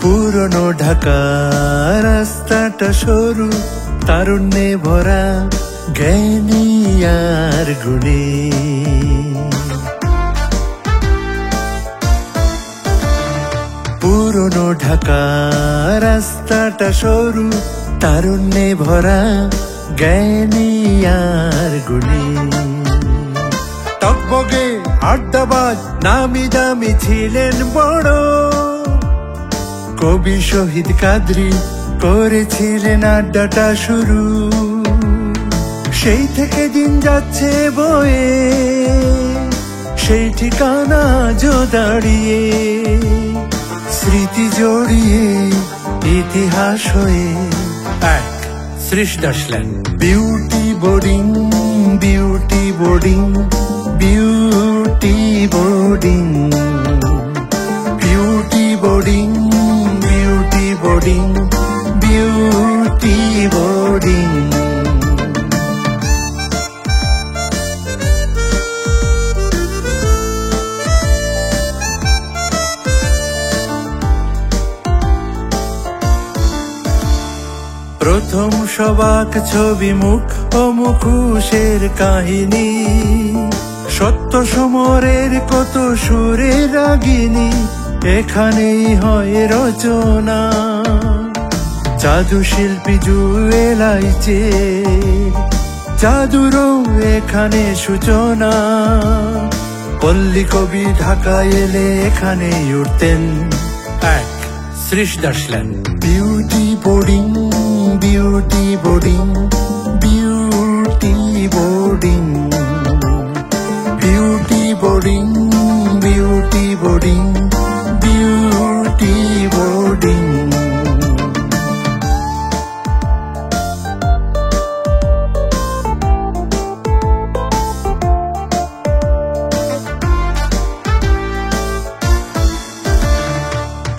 পুরনো ঢাকা রাস্তাটা সরু, তারুণ্যে ভরা জ্ঞানী আর গুণী। পুরনো ঢাকা রাস্তাটা সরু, তারুণ্যে ভরা জ্ঞানী আর গুণী। টকবগে আড্ডাবাজ নামি দামি ছিলেন বড়, কবি শহীদ কাদরি করেছিলেন আড্ডাটা শুরু। সেই থেকে দিন যাচ্ছে বয়ে, সেই ঠিকানা আজও দাঁড়িয়ে, স্মৃতি জড়িয়ে ইতিহাস হয়ে এক Shrish Das lane. Beauty boarding, beauty boarding, beauty boarding, beauty boarding, beauty boarding, beauty boarding. প্রথম সবাক ছবি মুখ ও মুখোশের কাহিনী, সত্য সমরের কত সুরের রাগিনী এখানেই হয় রচনা। জাদু শিল্পী জুয়েল আইচের জাদুরও এখানে সূচনা। পল্লী কবি ঢাকায় এলে এখানেই উঠতেন এক Shrish Das lane. Beauty boarding, beauty boarding, beauty boarding, beauty boarding, beauty boarding, beauty boarding.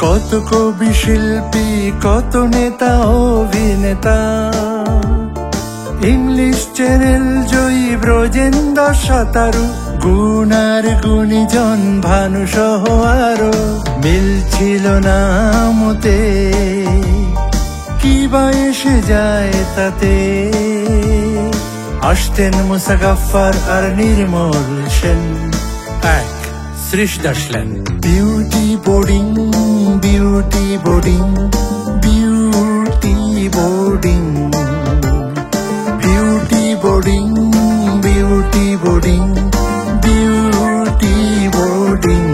কত কবি শিল্পী, কত নেতা অভিনেতা, ইংলিশ চ্যানেল জয়ী ব্রজেন্দর সাঁতারু, গুণার গুণীজন ভানু সহ আরো মিলছিল না মতে। কি বা এসে যায় তাতে, আসতেন মুসা গাফফার আর নির্মল সেন এক Shrish Das lane. Beauty boarding, beauty boarding, beauty boarding, beauty boarding, beauty boarding, beauty boarding.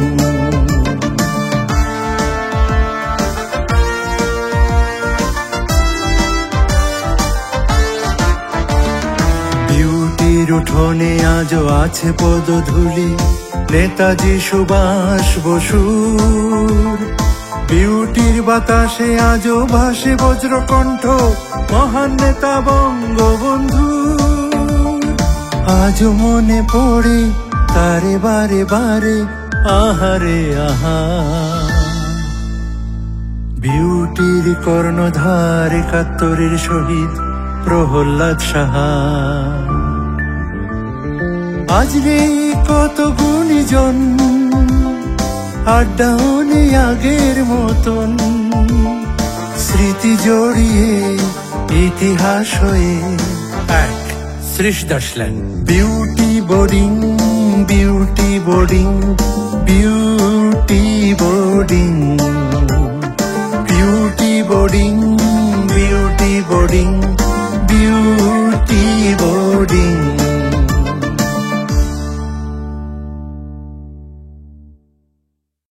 বিউটির উঠোনে আজও আছে পদধূলি নেতাজি সুভাষ বসুর। বিউটির বাতাসে আজও ভাসে বজ্রকণ্ঠ মহান নেতা বঙ্গবন্ধু। আজও মনে পড়ে তারে বারে বারে, আহারে আহা। বিউটির কর্ণধার ৭১-এর শহীদ প্রহ্লাদ সাহা। আজ নেই কত গুণীজন, আড্ডাও নেই আগের মতন, স্মৃতি জড়িয়ে ইতিহাস হয়ে এক Shrish Das lane. Beauty boarding, beauty boarding, beauty boarding,